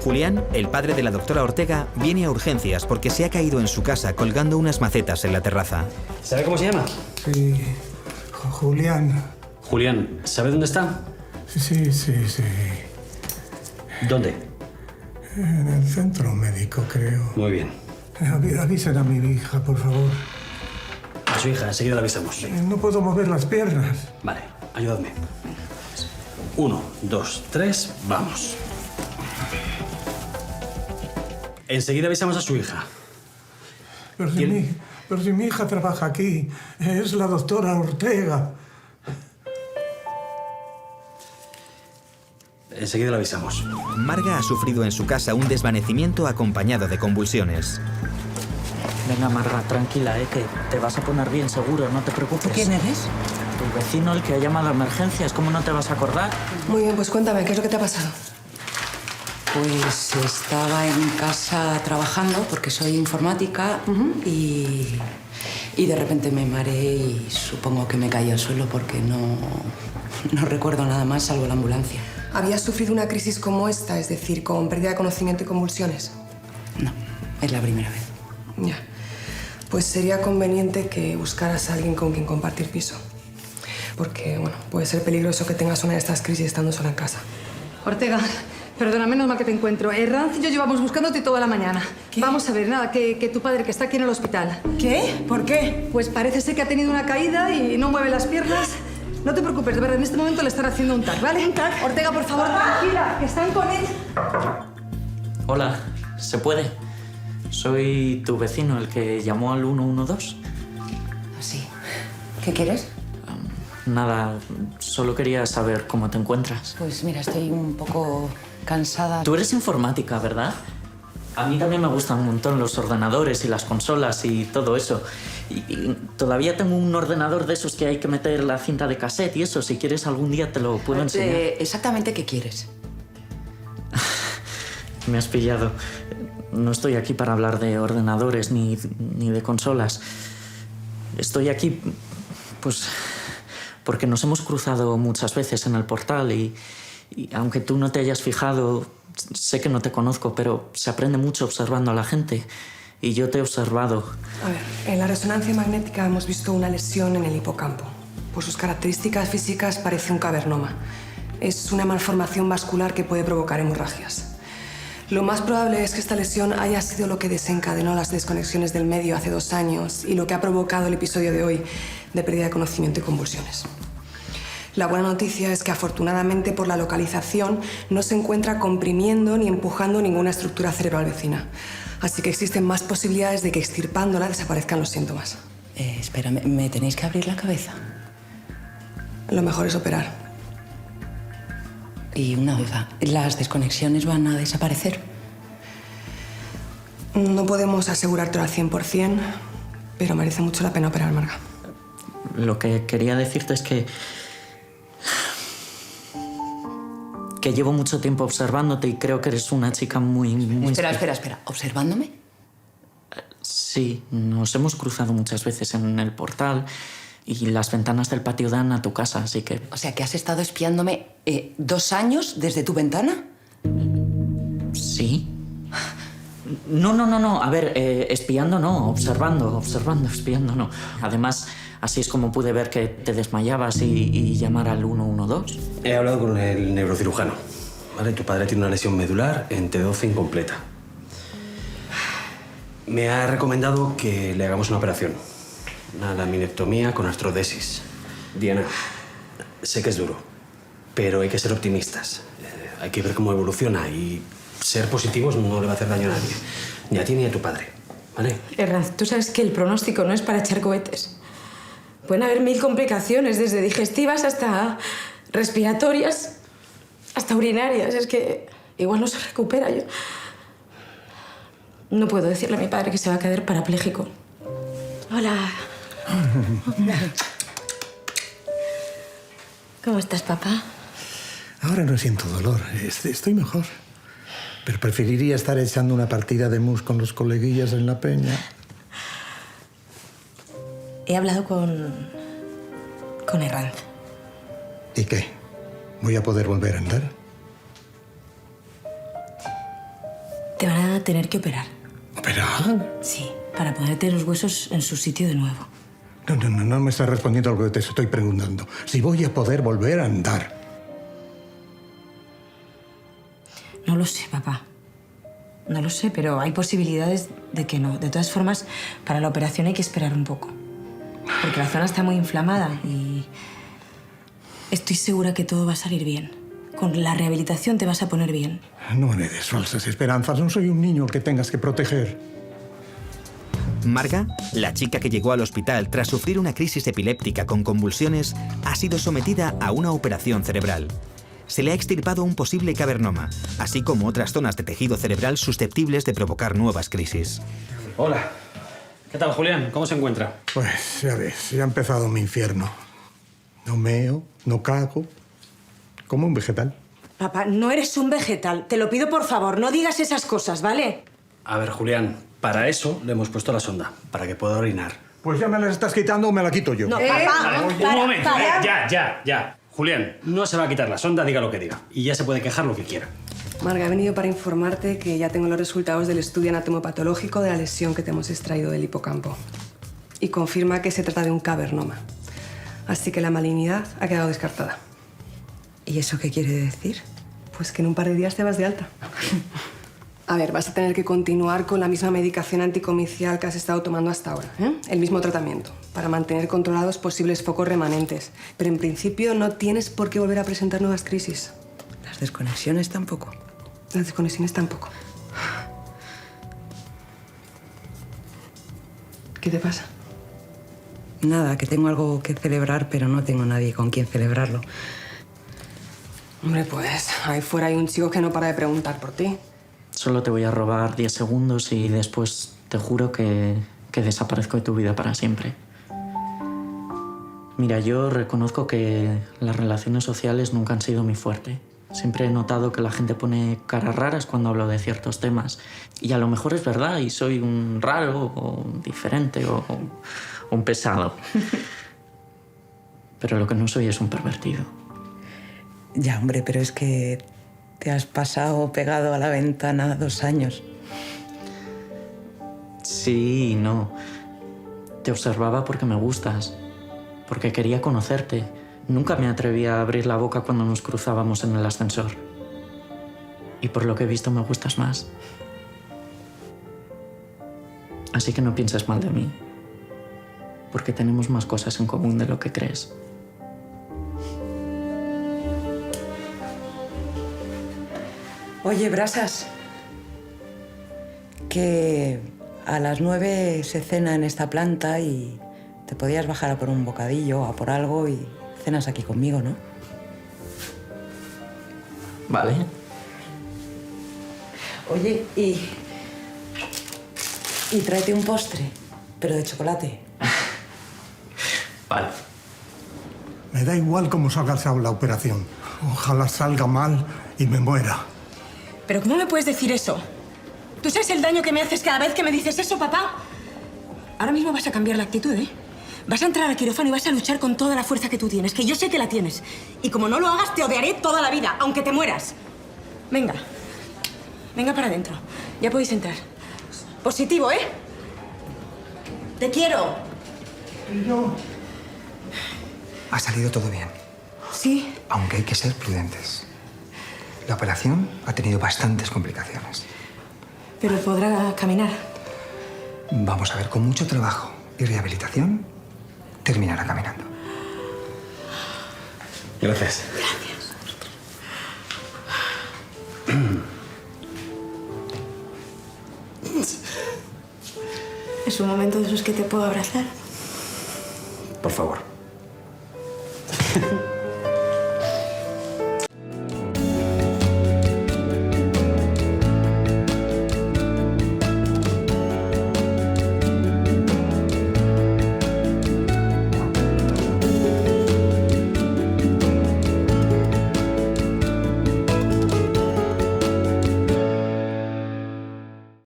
Julián, el padre de la doctora Ortega, viene a urgencias porque se ha caído en su casa colgando unas macetas en la terraza. ¿Sabe cómo se llama? Sí, Julián. Julián, ¿sabe dónde está? Sí. ¿Dónde? En el centro médico, creo. Muy bien. Avisen a mi hija, por favor. A su hija, enseguida la avisamos. No puedo mover las piernas. Vale, ayudadme. 1, 2, 3, vamos. Enseguida avisamos a su hija. Pero si mi hija trabaja aquí, es la doctora Ortega. Enseguida la avisamos. Marga ha sufrido en su casa un desvanecimiento acompañado de convulsiones. Venga, Marga, tranquila, que te vas a poner bien seguro, no te preocupes. ¿Quién eres? Tu vecino, el que ha llamado a emergencias, ¿cómo no te vas a acordar? Muy bien, pues cuéntame, ¿qué es lo que te ha pasado? Pues estaba en casa trabajando, porque soy informática, y de repente me mareé y supongo que me caí al suelo porque no recuerdo nada más salvo la ambulancia. ¿Habías sufrido una crisis como esta, es decir, con pérdida de conocimiento y convulsiones? No, es la primera vez. Ya. Pues sería conveniente que buscaras a alguien con quien compartir piso. Porque, bueno, puede ser peligroso que tengas una de estas crisis estando sola en casa. Ortega, perdona, menos mal que te encuentro. Ranz y yo llevamos buscándote toda la mañana. ¿Qué? Vamos a ver, nada, que tu padre, que está aquí en el hospital. ¿Qué? ¿Por qué? Pues parece ser que ha tenido una caída y no mueve las piernas. No te preocupes, de verdad, en este momento le están haciendo un TAC, ¿vale? Un TAC. Ortega, por favor, tranquila, que están con él. Hola, ¿se puede? Soy tu vecino, el que llamó al 112. Sí. ¿Qué quieres? Nada, solo quería saber cómo te encuentras. Pues mira, estoy un poco cansada. Tú eres informática, ¿verdad? A mí también me gustan un montón los ordenadores y las consolas y todo eso. Y todavía tengo un ordenador de esos que hay que meter la cinta de cassette y eso. Si quieres, algún día te lo puedo enseñar. ¿Exactamente qué quieres? Me has pillado. No estoy aquí para hablar de ordenadores ni de consolas. Estoy aquí, pues, porque nos hemos cruzado muchas veces en el portal y aunque tú no te hayas fijado, sé que no te conozco, pero se aprende mucho observando a la gente. Y yo te he observado. A ver, en la resonancia magnética hemos visto una lesión en el hipocampo. Por sus características físicas parece un cavernoma. Es una malformación vascular que puede provocar hemorragias. Lo más probable es que esta lesión haya sido lo que desencadenó las desconexiones del medio hace 2 años y lo que ha provocado el episodio de hoy de pérdida de conocimiento y convulsiones. La buena noticia es que afortunadamente por la localización no se encuentra comprimiendo ni empujando ninguna estructura cerebral vecina. Así que existen más posibilidades de que extirpándola desaparezcan los síntomas. Espera, ¿me tenéis que abrir la cabeza? Lo mejor es operar. Y una duda, ¿las desconexiones van a desaparecer? No podemos asegurártelo al 100%, pero merece mucho la pena operar, Marga. Lo que quería decirte es que llevo mucho tiempo observándote y creo que eres una chica muy... Espera. ¿Observándome? Sí, nos hemos cruzado muchas veces en el portal y las ventanas del patio dan a tu casa, así que... O sea, que has estado espiándome 2 años desde tu ventana. ¿Sí? No. A ver, espiando no, observando, espiando no. Además, así es como pude ver que te desmayabas y llamar al 112. He hablado con el neurocirujano. ¿Vale? Tu padre tiene una lesión medular en T12 incompleta. Me ha recomendado que le hagamos una operación. Una laminectomía con artrodesis. Diana, sé que es duro, pero hay que ser optimistas. Hay que ver cómo evoluciona y ser positivos no le va a hacer daño a nadie. Ni a ti ni a tu padre, ¿vale? Ranz, tú sabes que el pronóstico no es para echar cohetes. Pueden haber 1000 complicaciones, desde digestivas hasta respiratorias, hasta urinarias. Es que igual no se recupera. Yo no puedo decirle a mi padre que se va a quedar parapléjico. Hola. ¿Cómo estás, papá? Ahora no siento dolor. Estoy mejor. Pero preferiría estar echando una partida de mus con los coleguillas en la peña. He hablado con Ranz. ¿Y qué? ¿Voy a poder volver a andar? Te van a tener que operar. ¿Operar? Sí, para ponerte los huesos en su sitio de nuevo. No me estás respondiendo a lo que te estoy preguntando. Si voy a poder volver a andar. No lo sé, papá. No lo sé, pero hay posibilidades de que no. De todas formas, para la operación hay que esperar un poco. Porque la zona está muy inflamada y estoy segura que todo va a salir bien. Con la rehabilitación te vas a poner bien. No me des falsas esperanzas. No soy un niño al que tengas que proteger. Marga, la chica que llegó al hospital tras sufrir una crisis epiléptica con convulsiones, ha sido sometida a una operación cerebral. Se le ha extirpado un posible cavernoma, así como otras zonas de tejido cerebral susceptibles de provocar nuevas crisis. Hola. ¿Qué tal, Julián? ¿Cómo se encuentra? Pues ya ves, ya ha empezado mi infierno. No meo, no cago. Como un vegetal. Papá, no eres un vegetal. Te lo pido por favor, no digas esas cosas, ¿vale? A ver, Julián, para eso le hemos puesto la sonda, para que pueda orinar. Pues ya me la estás quitando o me la quito yo. No, papá, Un momento, ya. Julián, no se va a quitar la sonda, diga lo que diga. Y ya se puede quejar lo que quiera. Marga, he venido para informarte que ya tengo los resultados del estudio anatomopatológico de la lesión que te hemos extraído del hipocampo. Y confirma que se trata de un cavernoma. Así que la malignidad ha quedado descartada. ¿Y eso qué quiere decir? Pues que en un par de días te vas de alta. A ver, vas a tener que continuar con la misma medicación anticomicial que has estado tomando hasta ahora, ¿eh? El mismo tratamiento, para mantener controlados posibles focos remanentes. Pero en principio no tienes por qué volver a presentar nuevas crisis. Las desconexiones tampoco. Las desconexiones tampoco. ¿Qué te pasa? Nada, que tengo algo que celebrar, pero no tengo nadie con quien celebrarlo. Hombre, pues ahí fuera hay un chico que no para de preguntar por ti. Solo te voy a robar 10 segundos y después te juro que desaparezco de tu vida para siempre. Mira, yo reconozco que las relaciones sociales nunca han sido mi fuerte. Siempre he notado que la gente pone caras raras cuando hablo de ciertos temas. Y a lo mejor es verdad y soy un raro o un diferente o un pesado. Pero lo que no soy es un pervertido. Ya, hombre, pero es que te has pasado pegado a la ventana 2 años. Sí y no. Te observaba porque me gustas, porque quería conocerte. Nunca me atreví a abrir la boca cuando nos cruzábamos en el ascensor. Y por lo que he visto me gustas más. Así que no pienses mal de mí, porque tenemos más cosas en común de lo que crees. Oye, Brasas, que a las 9 se cena en esta planta y te podías bajar a por un bocadillo o a por algo y cenas aquí conmigo, ¿no? Vale. Oye, y tráete un postre, pero de chocolate. Vale. Me da igual cómo salga la operación. Ojalá salga mal y me muera. ¿Pero cómo me puedes decir eso? ¿Tú sabes el daño que me haces cada vez que me dices eso, papá? Ahora mismo vas a cambiar la actitud, ¿eh? Vas a entrar al quirófano y vas a luchar con toda la fuerza que tú tienes, que yo sé que la tienes. Y como no lo hagas, te odiaré toda la vida, aunque te mueras. Venga. Venga para adentro. Ya podéis entrar. Positivo, ¿eh? ¡Te quiero! Ha salido todo bien, Sí. aunque hay que ser prudentes. La operación ha tenido bastantes complicaciones. Pero podrá caminar. Vamos a ver, con mucho trabajo y rehabilitación, terminará caminando. Gracias. Es un momento de esos que te puedo abrazar. Por favor.